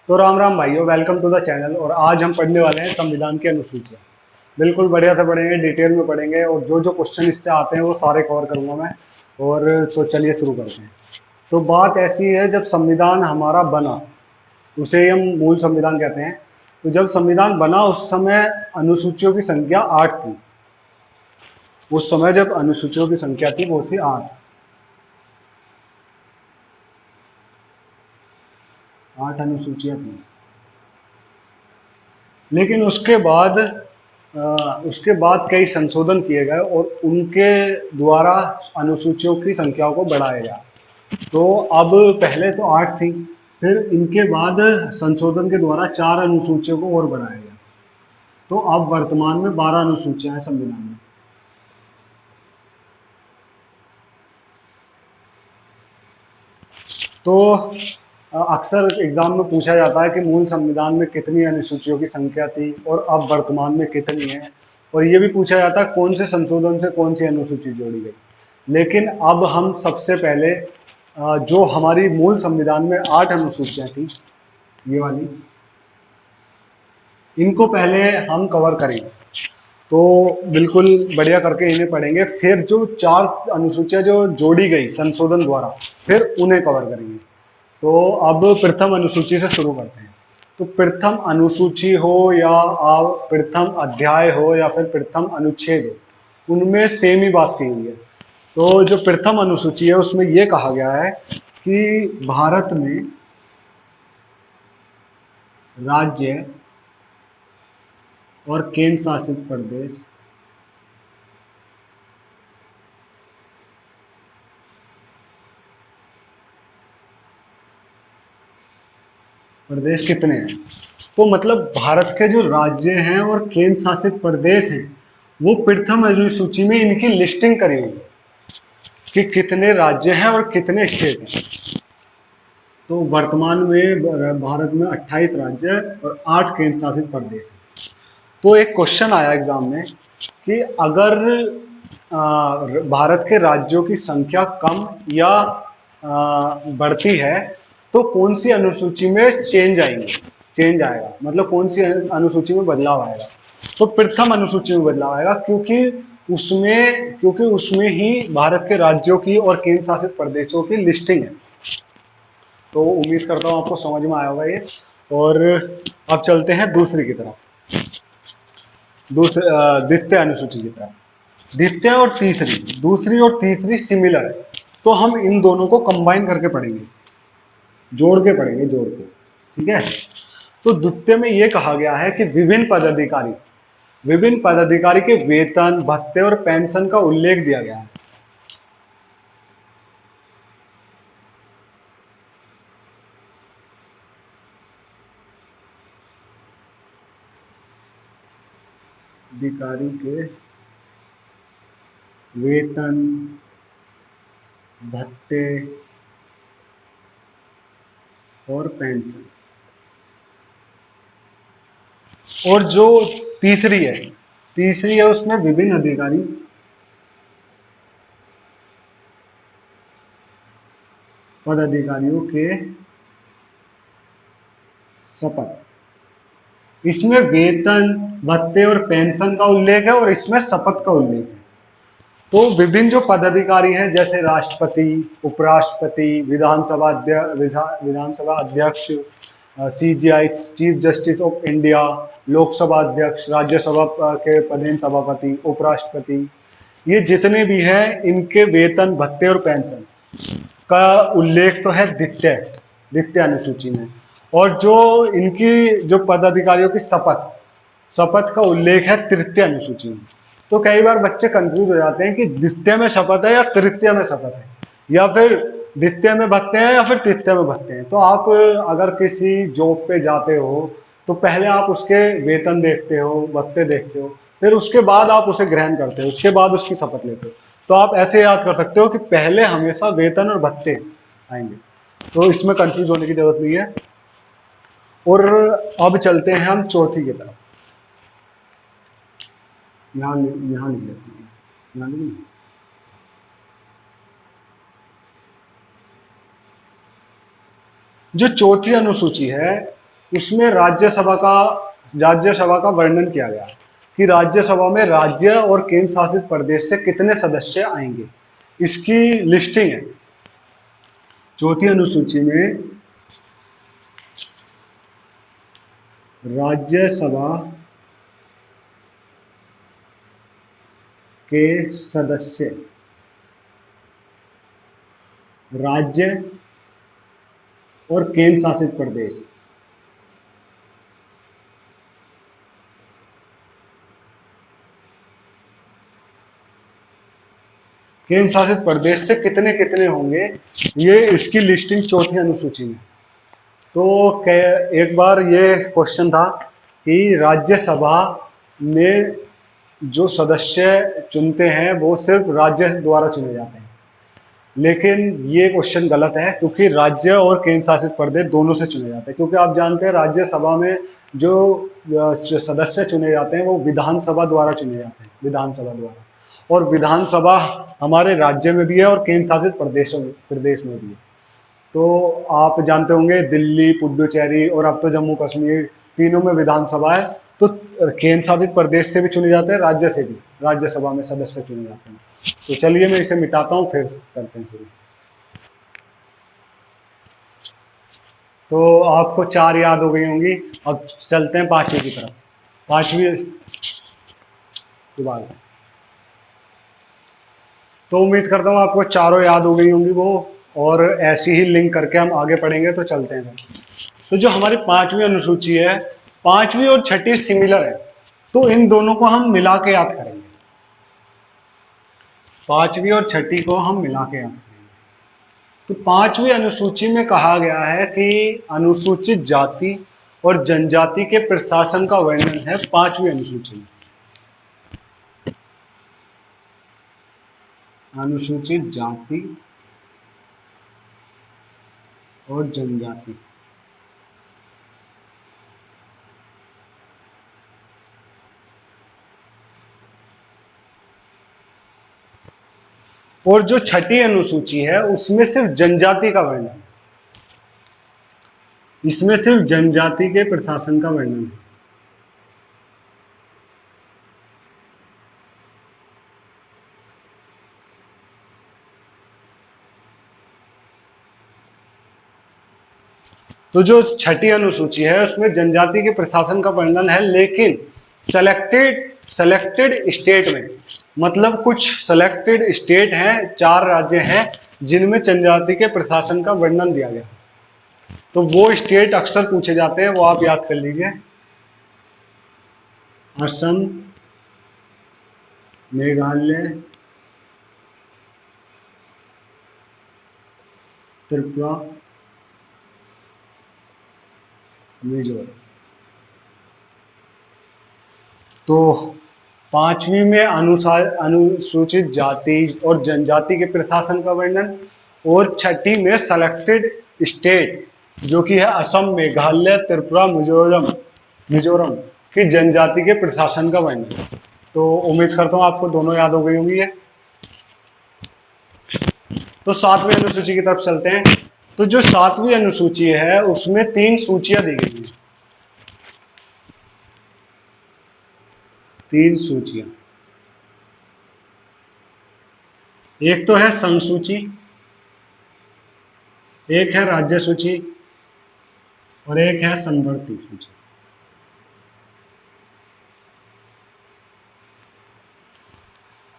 तो राम राम भाइयों, welcome to the channel. और आज हम पढ़ने वाले हैं संविधान की अनुसूचियाँ। बिल्कुल बढ़िया से पढ़ेंगे, डिटेल में पढ़ेंगे और जो जो क्वेश्चन इससे आते हैं वो सारे कवर करूंगा मैं। और तो चलिए शुरू करते हैं। तो बात ऐसी है, जब संविधान हमारा बना, उसे ही हम मूल संविधान कहते हैं। तो जब संविधान बना उस समय अनुसूचियों की संख्या 8 थी। उस समय जब अनुसूचियों की संख्या थी वो थी 8। 8 अनुसूचियां थी। लेकिन उसके बाद कई संशोधन किए गए और उनके द्वारा अनुसूचियों की संख्या को बढ़ाया गया। तो अब पहले तो 8 थी, फिर इनके बाद संशोधन के द्वारा 4 अनुसूचियों को और बढ़ाया गया। तो अब वर्तमान में 12 अनुसूचियां हैं संविधान में। तो अक्सर एग्जाम में पूछा जाता है कि मूल संविधान में कितनी अनुसूचियों की संख्या थी और अब वर्तमान में कितनी है। और ये भी पूछा जाता है कौन से संशोधन से कौन सी अनुसूची जोड़ी गई। लेकिन अब हम सबसे पहले जो हमारी मूल संविधान में 8 अनुसूचियां थी, ये वाली, इनको पहले हम कवर करेंगे। तो बिल्कुल बढ़िया करके इन्हें पढ़ेंगे, फिर जो 4 अनुसूचियां जो जोड़ी गई संशोधन द्वारा, फिर उन्हें कवर करेंगे। तो अब प्रथम अनुसूची से शुरू करते हैं। तो प्रथम अनुसूची हो या प्रथम अध्याय हो या फिर प्रथम अनुच्छेद हो, उनमें सेम ही बात की हुई है। तो जो प्रथम अनुसूची है उसमें यह कहा गया है कि भारत में राज्य और केंद्र शासित प्रदेश कितने हैं। तो मतलब भारत के जो राज्य हैं और केंद्र शासित प्रदेश हैं, वो प्रथम अनुसूची में इनकी लिस्टिंग करी हुई है कि कितने राज्य हैं और कितने स्टेट हैं। तो वर्तमान में भारत में 28 राज्य और 8 केंद्र शासित प्रदेश हैं। तो एक क्वेश्चन आया एग्जाम में कि अगर भारत के राज्यों की संख्या कम या बढ़ती है तो कौन सी अनुसूची में चेंज आएगा, मतलब कौन सी अनुसूची में बदलाव आएगा। तो प्रथम अनुसूची में बदलाव आएगा, क्योंकि उसमें ही भारत के राज्यों की और केंद्र शासित प्रदेशों की लिस्टिंग है। तो उम्मीद करता हूँ आपको समझ में आया होगा ये। और अब चलते हैं दूसरी की तरफ, द्वितीय अनुसूची की तरफ। द्वितीय और तीसरी, दूसरी और तीसरी सिमिलर है, तो हम इन दोनों को कंबाइन करके पढ़ेंगे, जोड़ के पढ़ेंगे, जोड़ के। ठीक है। तो द्वितीय में यह कहा गया है कि विभिन्न पदाधिकारी के वेतन, भत्ते और पेंशन का उल्लेख दिया गया है। अधिकारी के वेतन, भत्ते और पेंशन। और जो तीसरी है उसमें विभिन्न अधिकारी, पदाधिकारियों के शपथ। इसमें वेतन, भत्ते और पेंशन का उल्लेख है और इसमें शपथ का उल्लेख है। तो विभिन्न जो पदाधिकारी हैं जैसे राष्ट्रपति, उपराष्ट्रपति, विधानसभा अध्यक्ष, CGI, chief justice of India, Lok Sabha अध्यक्ष, राज्यसभा के प्रधान सभापति, उपराष्ट्रपति, ये जितने भी हैं इनके वेतन, भत्ते और पेंशन का उल्लेख तो है द्वितीय अनुसूची में। और जो इनकी जो पदाधिकारियों की शपथ शपथ का उल्लेख है तृतीय अनुसूची में। तो कई बार बच्चे कंफ्यूज हो जाते हैं कि द्वितीय में शपथ है या तृतीय में शपथ है, या फिर द्वितीय में भत्ते हैं या फिर तृतीय में भत्ते हैं। तो आप अगर किसी जॉब पे जाते हो तो पहले आप उसके वेतन देखते हो, भत्ते देखते हो, फिर उसके बाद आप उसे ग्रहण करते हो, उसके बाद उसकी शपथ लेते हो। तो आप ऐसे याद कर सकते हो कि पहले हमेशा वेतन और भत्ते आएंगे। तो इसमें कंफ्यूज होने की जरूरत नहीं है। और अब चलते हैं हम चौथी की तरफ। यहाँ यहाँ लिख लेते हैं, यहाँ नहीं। जो चौथी अनुसूची है उसमें राज्यसभा का वर्णन किया गया कि राज्यसभा में राज्य और केंद्र शासित प्रदेश से कितने सदस्य आएंगे, इसकी लिस्टिंग है। चौथी अनुसूची में राज्यसभा के सदस्य राज्य और केंद्र शासित प्रदेश, केंद्र शासित प्रदेश से कितने कितने होंगे, ये इसकी लिस्टिंग चौथी अनुसूची में। तो एक बार ये क्वेश्चन था कि राज्यसभा में जो सदस्य चुनते हैं वो सिर्फ राज्य द्वारा चुने जाते हैं, लेकिन ये क्वेश्चन गलत है, क्योंकि राज्य और केंद्र शासित प्रदेश दोनों से चुने जाते हैं। क्योंकि आप जानते हैं राज्यसभा में जो सदस्य चुने जाते हैं वो विधानसभा द्वारा चुने जाते हैं, विधानसभा द्वारा। और विधानसभा हमारे राज्य में भी है और केंद्र शासित प्रदेश में भी है। तो आप जानते होंगे दिल्ली, पुडुचेरी और अब तो जम्मू कश्मीर, तीनों में विधानसभा है। तो केंद्र शासित प्रदेश से भी चुने जाते हैं, राज्य से भी राज्यसभा में सदस्य चुने जाते हैं। तो चलिए मैं इसे मिटाता हूं, फिर करते हैं शुरू। तो आपको 4 याद हो गई होंगी। अब चलते हैं 5वीं की तरफ। 5वीं के बाद तो उम्मीद करता हूँ आपको चारों याद हो गई होंगी वो, और ऐसी ही लिंक करके हम आगे पढ़ेंगे। तो चलते हैं। तो जो हमारी 5वीं अनुसूची है, 5वीं और 6ठी सिमिलर है, तो इन दोनों को हम मिला के याद करेंगे। 5वीं और 6ठी को हम मिला के याद करेंगे। तो 5वीं अनुसूची में कहा गया है कि अनुसूचित जाति और जनजाति के प्रशासन का वर्णन है 5वीं अनुसूची में। अनुसूचित जाति और जनजाति, और जो 6ठी अनुसूची है उसमें सिर्फ जनजाति का वर्णन, इसमें सिर्फ जनजाति के प्रशासन का वर्णन है। तो जो 6ठी अनुसूची है उसमें जनजाति के प्रशासन का वर्णन है, लेकिन सेलेक्टेड स्टेट में, मतलब कुछ सेलेक्टेड स्टेट हैं, 4 राज्य हैं जिनमें जनजाति के प्रशासन का वर्णन दिया गया। तो वो स्टेट अक्सर पूछे जाते हैं, वो आप याद कर लीजिए। असम, मेघालय, त्रिपुरा, मिजोरम। तो 5वीं में अनुसूचित जाति और जनजाति के प्रशासन का वर्णन, और 6ठी में सेलेक्टेड स्टेट जो कि है असम, मेघालय, त्रिपुरा, मिजोरम की जनजाति के प्रशासन का वर्णन। तो उम्मीद करता हूं आपको दोनों याद हो गई होंगी है। तो 7वीं अनुसूची की तरफ चलते हैं। तो जो 7वीं अनुसूची है उसमें 3 सूचियां दी गई हैं, 3 सूचियां। एक तो है संघ सूची, एक है राज्य सूची, और एक है संवर्ती सूची।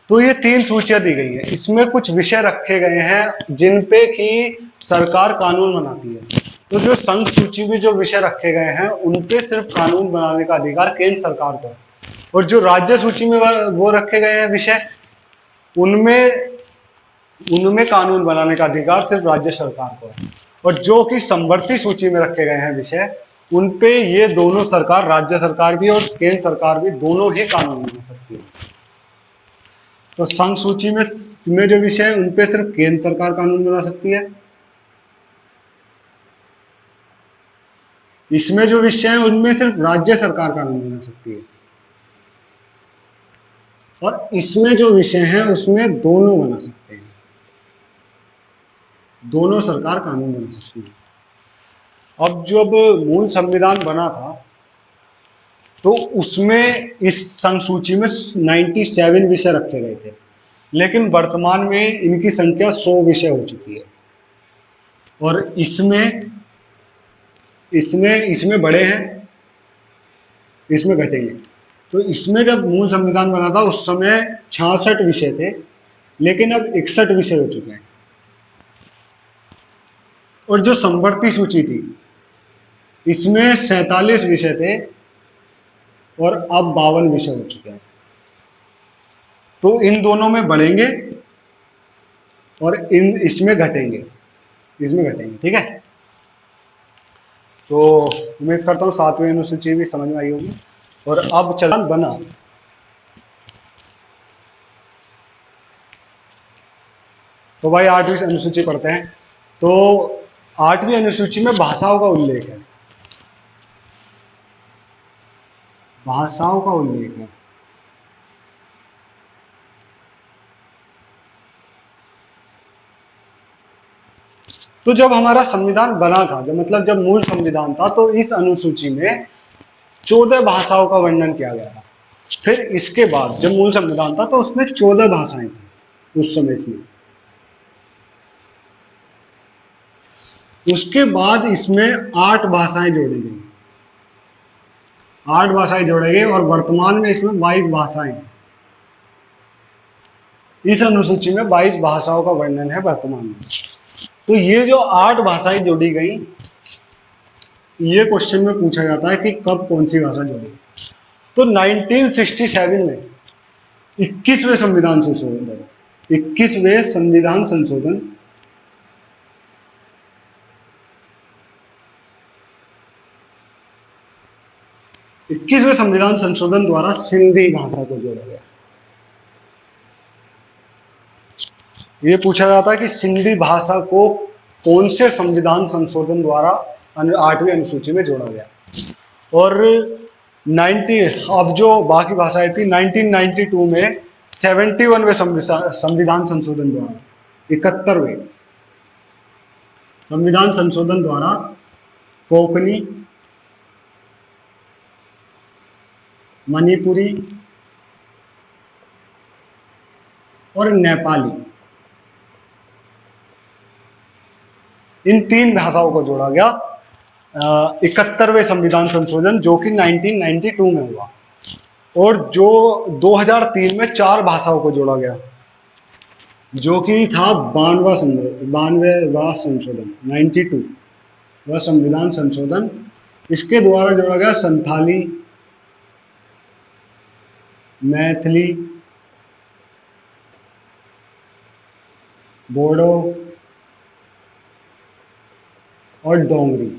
तो ये 3 सूचियां दी गई है, इसमें कुछ विषय रखे गए हैं जिन पे कि सरकार कानून बनाती है। तो जो संघ सूची में जो विषय रखे गए हैं उन पे सिर्फ कानून बनाने का अधिकार केंद्र सरकार को है, और जो राज्य सूची में वो रखे गए हैं विषय, उनमें कानून बनाने का अधिकार सिर्फ राज्य सरकार को है। और जो कि संवर्ती सूची में रखे गए हैं विषय, उन पे ये दोनों सरकार, राज्य सरकार भी और केंद्र सरकार भी, दोनों ही कानून बना सकती है। तो संघ सूची में जो विषय है उन पे सिर्फ केंद्र सरकार कानून बना सकती है, इसमें जो विषय है उनमें सिर्फ राज्य सरकार कानून बना सकती है, और इसमें जो विषय है उसमें दोनों बना सकते हैं, दोनों सरकार कानून बना सकती है। अब जब मूल संविधान बना था तो उसमें इस संसूची में 97 विषय रखे गए थे, लेकिन वर्तमान में इनकी संख्या 100 विषय हो चुकी है। और इसमें इसमें इसमें बड़े हैं, इसमें घटेंगे। तो इसमें जब मूल संविधान बना था उस समय 66 विषय थे, लेकिन अब 61 विषय हो चुके हैं। और जो संवर्ती सूची थी इसमें 47 विषय थे और अब 52 विषय हो चुके हैं। तो इन दोनों में बढ़ेंगे और इसमें घटेंगे, ठीक है। तो उम्मीद करता हूँ 7वीं अनुसूची भी समझ में आई होगी। और अब चलन बना, तो भाई 8वीं अनुसूची पढ़ते हैं। तो 8वीं अनुसूची में भाषाओं का उल्लेख है, भाषाओं का उल्लेख है। तो जब हमारा संविधान बना था, जब मतलब जब मूल संविधान था, तो इस अनुसूची में 14 भाषाओं का वर्णन किया गया था। फिर इसके बाद जब मूल संविधान था तो उसमें 14 भाषाएं थी उस समय इसमें। उसके बाद इसमें 8 भाषाएं जोड़ी गई, 8 भाषाएं जोड़ी गई और वर्तमान में इसमें 22 भाषाएं हैं। इस अनुसूची में 22 भाषाओं का वर्णन है वर्तमान में। तो ये जो 8 भाषाएं जोड़ी गई, ये क्वेश्चन में पूछा जाता है कि कब कौन सी भाषा जोड़ी। तो 1967 में 21वें संविधान संशोधन, 21वें संविधान संशोधन 21वें संविधान संशोधन द्वारा सिंधी भाषा को जोड़ा गया। ये पूछा जाता है कि सिंधी भाषा को कौन से संविधान संशोधन द्वारा 8वीं अनुसूची में जोड़ा गया। और 90 अब जो बाकी भाषाएं थी 1992 में 71वें संविधान संशोधन द्वारा, 71वें संविधान संशोधन द्वारा कोंकणी, मणिपुरी और नेपाली, इन 3 भाषाओं को जोड़ा गया 71वें संविधान संशोधन, जो कि 1992 में हुआ। और जो 2003 में 4 भाषाओं को जोड़ा गया, जो कि था 92वां संशोधन, 92 वह संविधान संशोधन। इसके द्वारा जोड़ा गया संथाली, मैथिली, बोडो और डोंगरी,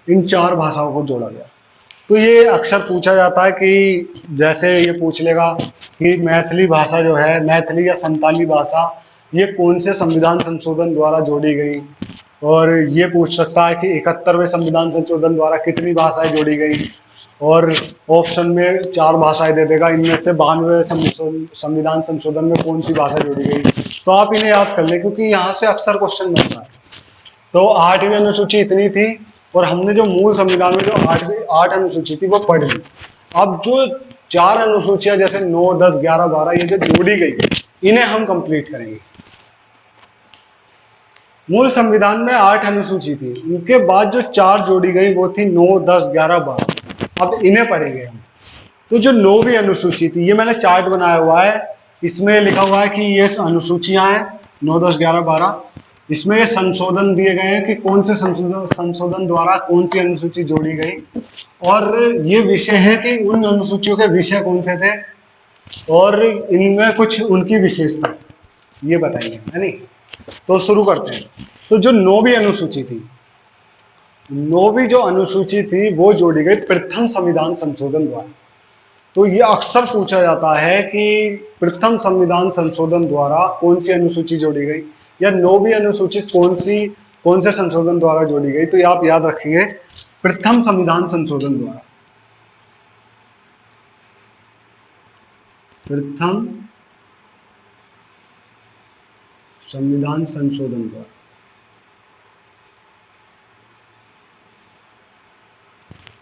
इन 4 भाषाओं को जोड़ा गया। तो ये अक्सर पूछा जाता है कि जैसे ये पूछ लेगा कि मैथिली भाषा जो है, मैथिली या संताली भाषा, ये कौन से संविधान संशोधन द्वारा जोड़ी गई। और ये पूछ सकता है कि 71वें संविधान संशोधन द्वारा कितनी भाषाएं जोड़ी गई। और ऑप्शन में 4 भाषाएं दे देगा, इनमें से 92वें संविधान संशोधन में कौन सी भाषा जोड़ी गई। तो आप इन्हें याद कर लें, क्योंकि यहाँ से अक्सर क्वेश्चन बनता है। तो 8वीं अनुसूची इतनी थी और हमने जो मूल संविधान में जो 8 अनुसूची थी वो पढ़ ली। अब जो 4 अनुसूचियां जैसे 9, 10, 11, 12 ये जो जोड़ी गई, इन्हें हम कंप्लीट करेंगे। मूल संविधान में 8 अनुसूची थी, उनके बाद जो 4 जोड़ी गई वो थी 9, 10, 11, 12। अब इन्हें पढ़ेंगे हम। तो जो 9वीं अनुसूची थी, ये मैंने चार्ट बनाया हुआ है, इसमें लिखा हुआ है कि ये अनुसूचियां हैं 9, 10, 11, 12। इसमें ये संशोधन दिए गए हैं कि कौन से संशोधन द्वारा कौन सी अनुसूची जोड़ी गई। और ये विषय है कि उन अनुसूचियों के विषय कौन से थे और इनमें कुछ उनकी विशेषता ये बताइए, है नहीं। तो शुरू करते हैं। तो जो 9वीं अनुसूची थी, 9वीं जो अनुसूची थी वो जोड़ी गई प्रथम संविधान संशोधन द्वारा। तो ये अक्सर पूछा जाता है कि प्रथम संविधान संशोधन द्वारा कौन सी अनुसूची जोड़ी गई, या 9वीं अनुसूची कौन से संशोधन द्वारा जोड़ी गई। तो ये आप याद रखिए, प्रथम संविधान संशोधन द्वारा, प्रथम संविधान संशोधन द्वारा।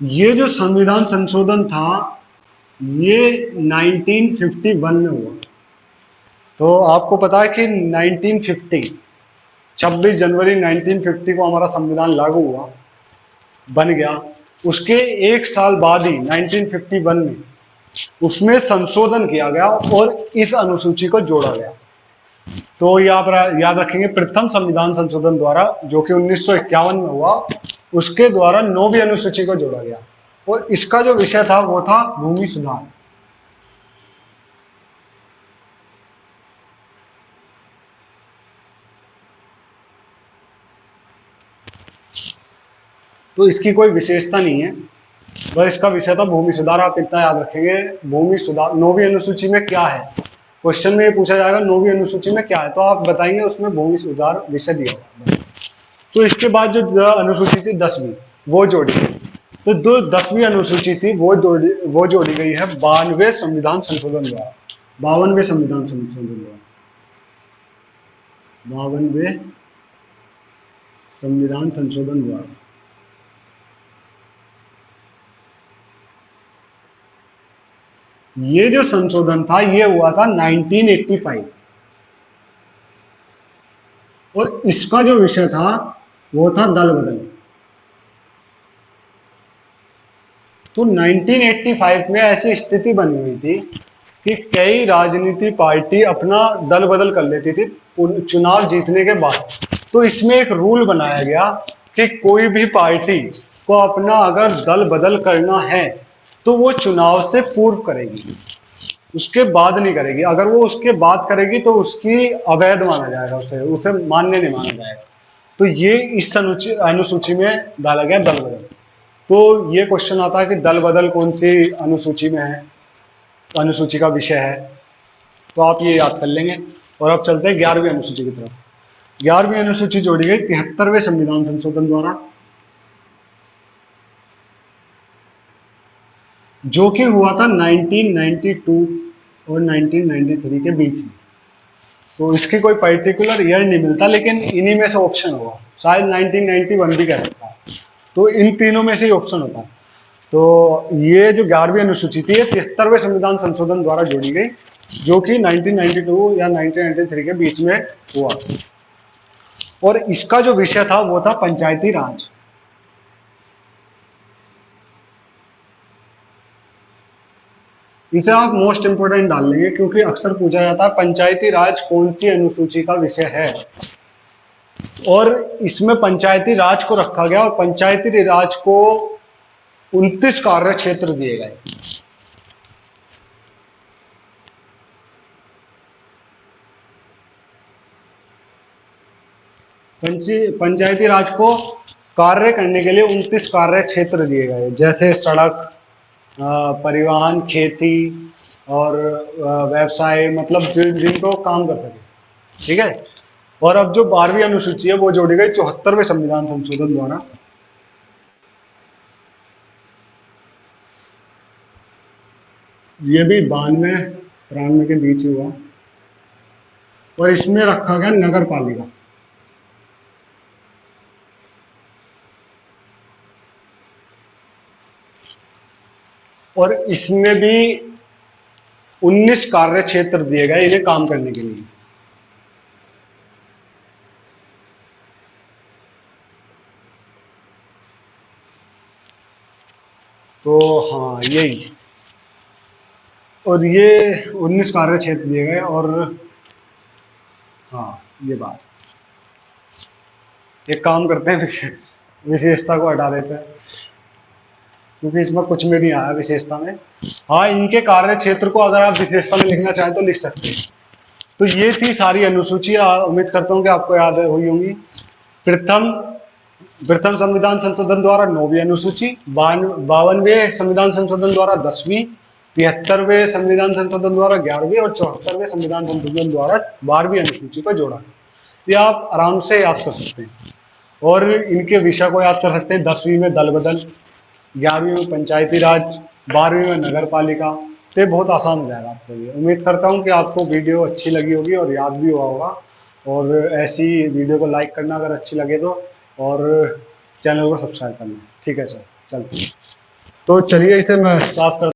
ये जो संविधान संशोधन था ये 1951 में हुआ। तो आपको पता है कि 1950 26 जनवरी 1950 को हमारा संविधान लागू हुआ, बन गया। उसके एक साल बाद ही 1951 में उसमें संशोधन किया गया और इस अनुसूची को जोड़ा गया। तो ये आप याद रखेंगे, प्रथम संविधान संशोधन द्वारा जो कि 1951 में हुआ, उसके द्वारा 9वीं अनुसूची को जोड़ा गया और इसका जो विषय था वो था भूमि सुधार। तो इसकी कोई विशेषता नहीं है, बस इसका विषय था भूमि सुधार। आप इतना याद रखेंगे, भूमि सुधार 9वीं अनुसूची में क्या है। क्वेश्चन में ये पूछा जाएगा 9वीं अनुसूची में क्या है, तो आप बताएंगे उसमें भूमि सुधार विषय दिया होगा। तो इसके बाद जो अनुसूची थी 10वीं, वो जोड़ी गई। तो जो 10वीं अनुसूची थी वो जोड़ी गई है 92वें संविधान संशोधन द्वारा। 52वें संविधान संशोधन द्वारा, 52वें संविधान संशोधन द्वारा। ये जो संशोधन था ये हुआ था 1985 और इसका जो विषय था वो था दल बदल। तो 1985 में ऐसी स्थिति बनी हुई थी कि कई राजनीति पार्टी अपना दल बदल कर लेती थी चुनाव जीतने के बाद। तो इसमें एक रूल बनाया गया कि कोई भी पार्टी को अपना अगर दल बदल करना है तो वो चुनाव से पूर्व करेगी, उसके बाद नहीं करेगी। अगर वो उसके बाद करेगी तो उसकी अवैध माना जाएगा, उसे मान्य नहीं माना जाएगा। तो ये इस अनुसूची में डाला गया दल बदल। तो ये क्वेश्चन आता है कि दल बदल कौन सी अनुसूची में है, अनुसूची का विषय है, तो आप ये याद कर लेंगे। और अब चलते हैं 11वीं अनुसूची की तरफ। 11वीं अनुसूची जोड़ी गई 73वें संविधान संशोधन द्वारा, जो कि हुआ था 1992 और 1993 के बीच में। तो इसकी कोई पर्टिकुलर ईयर नहीं मिलता, लेकिन इन्हीं में से ऑप्शन होगा, शायद 1991 भी कह सकता है। तो इन तीनों में से ही ऑप्शन होता है। तो ये जो 11वीं अनुसूची थी ये 73वें संविधान संशोधन द्वारा जोड़ी गई, जो कि 1992 या 1993 के बीच में हुआ। और इसका जो विषय था वो था पंचायती राज। इसे आप मोस्ट इंपोर्टेंट डाल लेंगे क्योंकि अक्सर पूछा जाता है पंचायती राज कौन सी अनुसूची का विषय है, और इसमें पंचायती राज को रखा गया और पंचायती राज को 29 कार्य क्षेत्र दिए गए। पंचायती राज को कार्य करने के लिए 29 कार्य क्षेत्र दिए गए, जैसे सड़क, परिवहन, खेती और व्यवसाय, मतलब जिनको काम कर सके। ठीक है। और अब जो 12वीं अनुसूची है वो जोड़ी गई 74वें संविधान संशोधन द्वारा। ये भी 92-93 के बीच ही हुआ और इसमें रखा गया नगर पालिका। और इसमें भी 19 कार्य क्षेत्र दिए गए इन्हें काम करने के लिए। तो हाँ यही, और ये 19 कार्य क्षेत्र दिए गए। और हाँ ये बात, एक काम करते हैं, विशेषता को हटा देते हैं क्योंकि इसमें कुछ में नहीं आया विशेषता में। हाँ, इनके कार्य क्षेत्र को अगर आप विशेषता में लिखना चाहें तो लिख सकते हैं। तो ये थी सारी अनुसूची, उम्मीद करता हूँ कि आपको याद हुई होंगी। प्रथम प्रथम संविधान संशोधन द्वारा 9वीं अनुसूची, 52वें संविधान संशोधन द्वारा 10वीं, 73वें संविधान संशोधन द्वारा 11वीं और 74वें संविधान संशोधन द्वारा 12वीं अनुसूची को जोड़ा। ये आप आराम से याद कर सकते हैं और इनके विषय को याद कर सकते हैं। 10वीं में दल बदल, 11वीं में पंचायती राज, 12वीं में नगर पालिका। तो ये बहुत आसान हो जाएगा आपके लिए। उम्मीद करता हूँ कि आपको वीडियो अच्छी लगी होगी और याद भी हुआ होगा। और ऐसी वीडियो को लाइक करना अगर अच्छी लगे तो, और चैनल को सब्सक्राइब करना। ठीक है सर, चलते हैं। तो चलिए इसे मैं स्टार्ट करता